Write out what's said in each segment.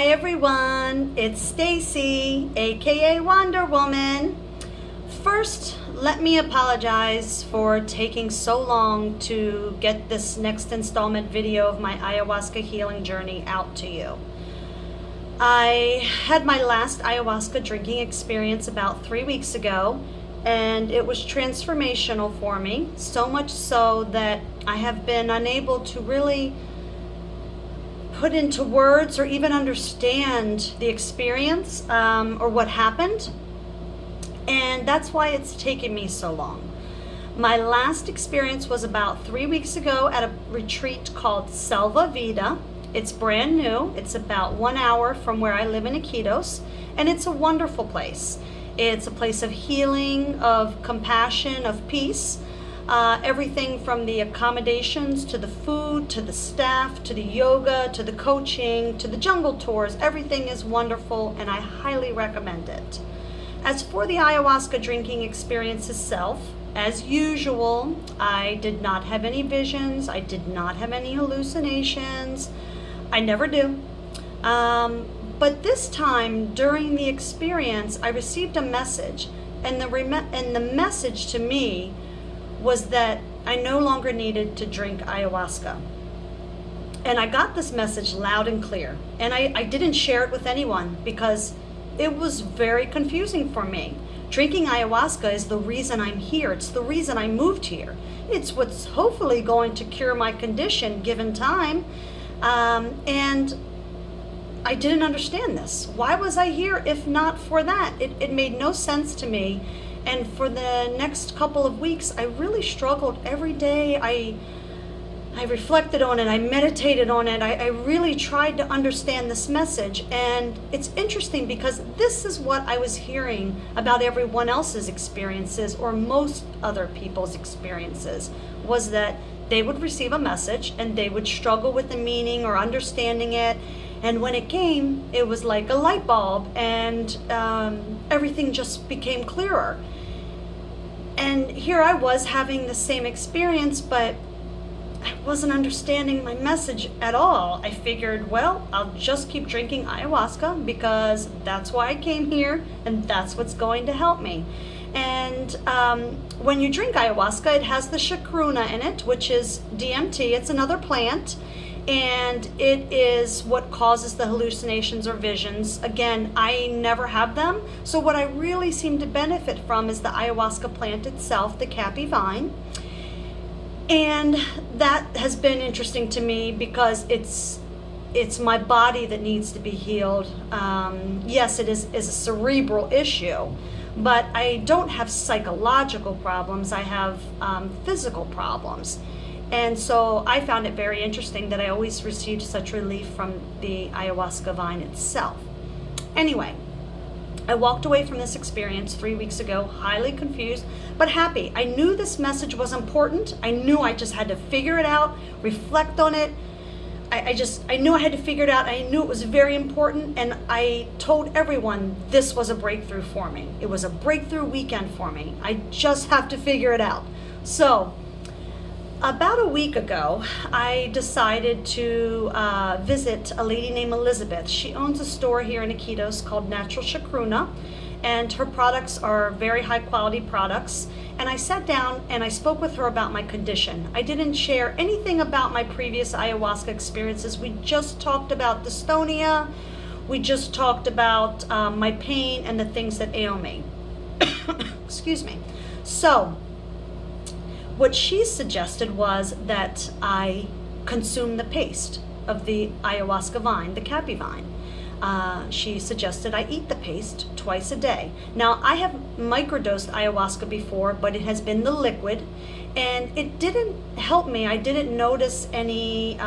Hi everyone, it's Stacy, aka Wonder Woman. First, let me apologize for taking so long to get this next installment video of my ayahuasca healing journey out to you. I had my last ayahuasca drinking experience about 3 weeks ago, and it was transformational for me, so much so that I have been unable to really put into words or even understand the experience or what happened, and that's why it's taken me so long. My last experience was about 3 weeks ago at a retreat called Selva Vida. It's brand new. It's about 1 hour from where I live in Iquitos, and it's a wonderful place. It's a place of healing, of compassion, of peace. Everything from the accommodations to the food, to the staff, to the yoga, to the coaching, to the jungle tours, everything is wonderful, and I highly recommend it. As for the ayahuasca drinking experience itself, as usual, I did not have any visions, I did not have any hallucinations, I never do. But this time, during the experience, I received a message, and the message to me was that I no longer needed to drink ayahuasca. And I got this message loud and clear. And I didn't share it with anyone because it was very confusing for me. Drinking ayahuasca is the reason I'm here. It's the reason I moved here. It's what's hopefully going to cure my condition given time. And I didn't understand this. Why was I here if not for that? It made no sense to me. And for the next couple of weeks, I really struggled every day. I reflected on it, I meditated on it, I really tried to understand this message. And it's interesting because this is what I was hearing about everyone else's experiences, or most other people's experiences, was that they would receive a message and they would struggle with the meaning or understanding it. And when it came, it was like a light bulb, and everything just became clearer. And here I was having the same experience, but I wasn't understanding my message at all. I figured, well, I'll just keep drinking ayahuasca because that's why I came here, and that's what's going to help me. And when you drink ayahuasca, it has the chacruna in it, which is DMT. It's another plant. And it is what causes the hallucinations or visions. Again, I never have them. So what I really seem to benefit from is the ayahuasca plant itself, the capi vine. And that has been interesting to me because it's my body that needs to be healed. Yes, it is a cerebral issue, but I don't have psychological problems. I have physical problems. And so I found it very interesting that I always received such relief from the ayahuasca vine itself. Anyway, I walked away from this experience 3 weeks ago, highly confused, but happy. I knew this message was important. I knew I just had to figure it out, reflect on it. I knew I had to figure it out. I knew it was very important, and I told everyone this was a breakthrough for me. It was a breakthrough weekend for me. I just have to figure it out. So, about a week ago, I decided to visit a lady named Elizabeth. She owns a store here in Iquitos called Natural Chacruna, and her products are very high quality products. And I sat down and I spoke with her about my condition. I didn't share anything about my previous ayahuasca experiences. We just talked about dystonia. We just talked about my pain and the things that ail me. Excuse me. So, what she suggested was that I consume the paste of the ayahuasca vine, the capi vine. She suggested I eat the paste twice a day. Now, I have microdosed ayahuasca before, but it has been the liquid, and it didn't help me. I didn't notice any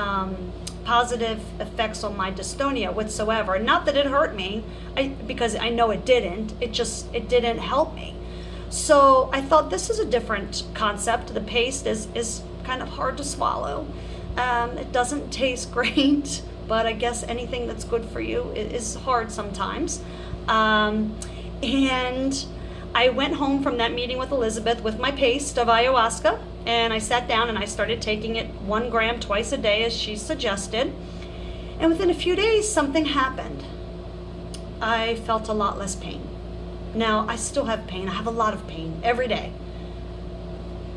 positive effects on my dystonia whatsoever. Not that it hurt me, because I know it didn't. It didn't help me. So I thought, this is a different concept. The paste is kind of hard to swallow. It doesn't taste great, but I guess anything that's good for you is hard sometimes. And I went home from that meeting with Elizabeth with my paste of ayahuasca, and I sat down and I started taking it 1 gram twice a day as she suggested. And within a few days, something happened. I felt a lot less pain. Now, I still have pain. I have a lot of pain every day,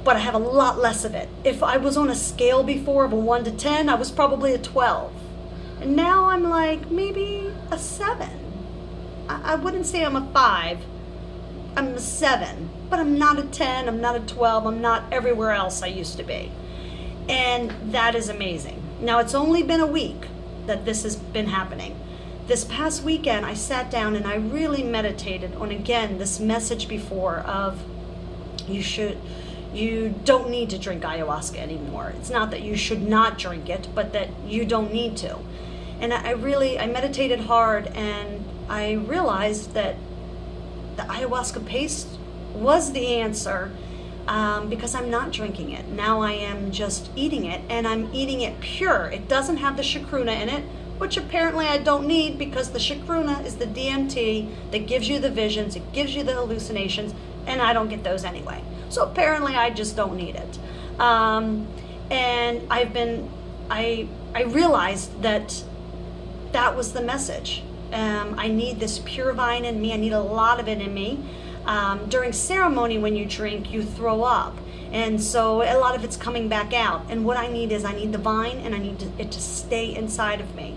but I have a lot less of it. If I was on a scale before of a 1 to 10, I was probably a 12. And now I'm like maybe a 7. I wouldn't say I'm a 5. I'm a 7, but I'm not a 10, I'm not a 12, I'm not everywhere else I used to be. And that is amazing. Now, it's only been a week that this has been happening. This past weekend, I sat down and I really meditated on, again, this message before of you don't need to drink ayahuasca anymore. It's not that you should not drink it, but that you don't need to. And I meditated hard, and I realized that the ayahuasca paste was the answer, because I'm not drinking it. Now I am just eating it, and I'm eating it pure. It doesn't have the chacruna in it, which apparently I don't need, because the chacruna is the DMT that gives you the visions, it gives you the hallucinations, and I don't get those anyway. So apparently I just don't need it. And I realized that was the message. I need this pure vine in me. I need a lot of it in me. During ceremony, when you drink, you throw up. And so a lot of it's coming back out. And what I need the vine, and I need it to stay inside of me,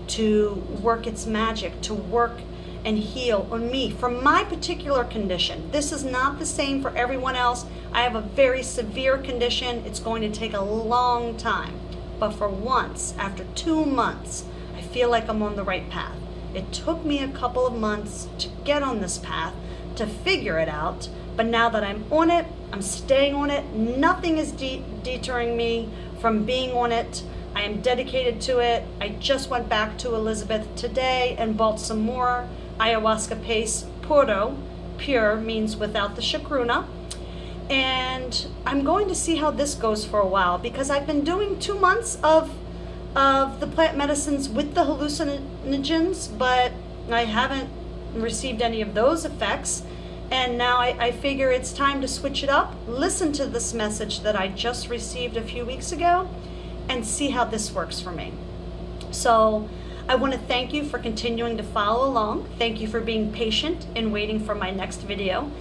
to work its magic, to work and heal on me for my particular condition. This is not the same for everyone else. I have a very severe condition. It's going to take a long time. But for once, after 2 months, I feel like I'm on the right path. It took me a couple of months to get on this path, to figure it out. But now that I'm on it, I'm staying on it. Nothing is deterring me from being on it. I am dedicated to it. I just went back to Elizabeth today and bought some more ayahuasca paste, pure means without the chacruna. And I'm going to see how this goes for a while, because I've been doing 2 months of the plant medicines with the hallucinogens, but I haven't received any of those effects. And now I figure it's time to switch it up, listen to this message that I just received a few weeks ago, and see how this works for me. So I want to thank you for continuing to follow along. Thank you for being patient and waiting for my next video.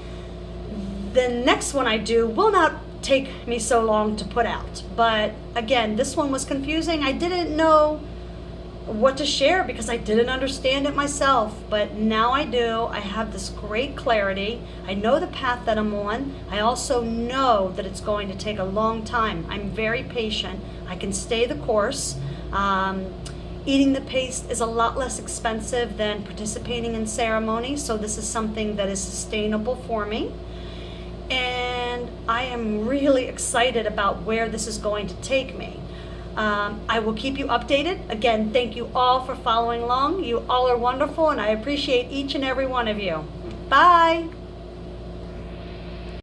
The next one I do will not take me so long to put out. But again, this one was confusing. I didn't know what to share because I didn't understand it myself. But now I do. I have this great clarity. I know the path that I'm on. I also know that it's going to take a long time. I'm very patient. I can stay the course. Eating the paste is a lot less expensive than participating in ceremony, so this is something that is sustainable for me. And I am really excited about where this is going to take me. I will keep you updated. Again, thank you all for following along. You all are wonderful, and I appreciate each and every one of you. Bye.